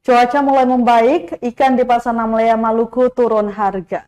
Cuaca mulai membaik, ikan di Pasar Namlea Maluku turun harga.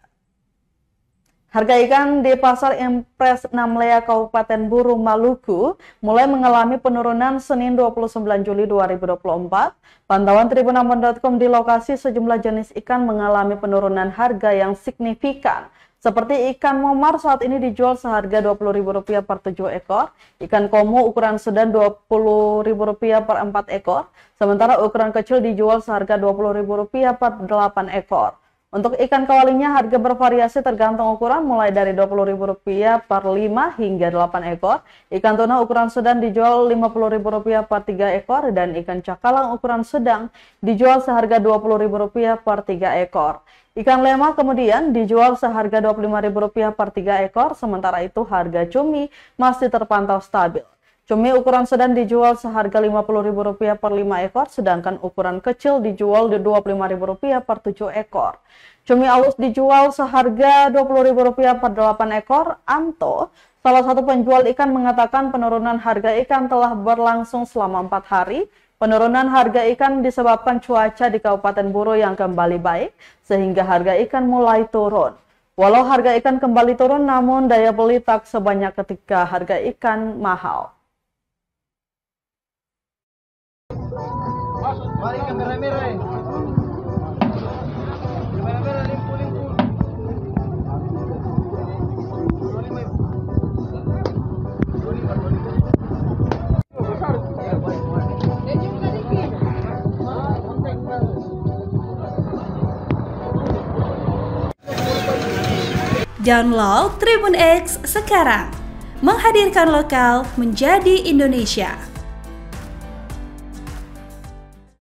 Harga ikan di Pasar Impres Namlea Kabupaten Buru, Maluku mulai mengalami penurunan Senin 29 Juli 2024. Pantauan tribunambon.com di lokasi sejumlah jenis ikan mengalami penurunan harga yang signifikan. Seperti ikan momar saat ini dijual seharga Rp20.000 per 7 ekor, ikan komo ukuran sedang Rp20.000 per 4 ekor, sementara ukuran kecil dijual seharga Rp20.000 per 8 ekor. Untuk ikan kawalinya harga bervariasi tergantung ukuran mulai dari Rp20.000 per 5 hingga 8 ekor, ikan tuna ukuran sedang dijual Rp50.000 per 3 ekor, dan ikan cakalang ukuran sedang dijual seharga Rp20.000 per 3 ekor. Ikan lema kemudian dijual seharga Rp25.000 per 3 ekor, sementara itu harga cumi masih terpantau stabil. Cumi ukuran sedang dijual seharga Rp50.000 per 5 ekor, sedangkan ukuran kecil dijual Rp25.000 per 7 ekor. Cumi alus dijual seharga Rp20.000 per 8 ekor. Anto, salah satu penjual ikan, mengatakan penurunan harga ikan telah berlangsung selama 4 hari. Penurunan harga ikan disebabkan cuaca di Kabupaten Buru yang kembali baik, sehingga harga ikan mulai turun. Walau harga ikan kembali turun, namun daya beli tak sebanyak ketika harga ikan mahal. Download Tribun X sekarang, menghadirkan lokal menjadi Indonesia.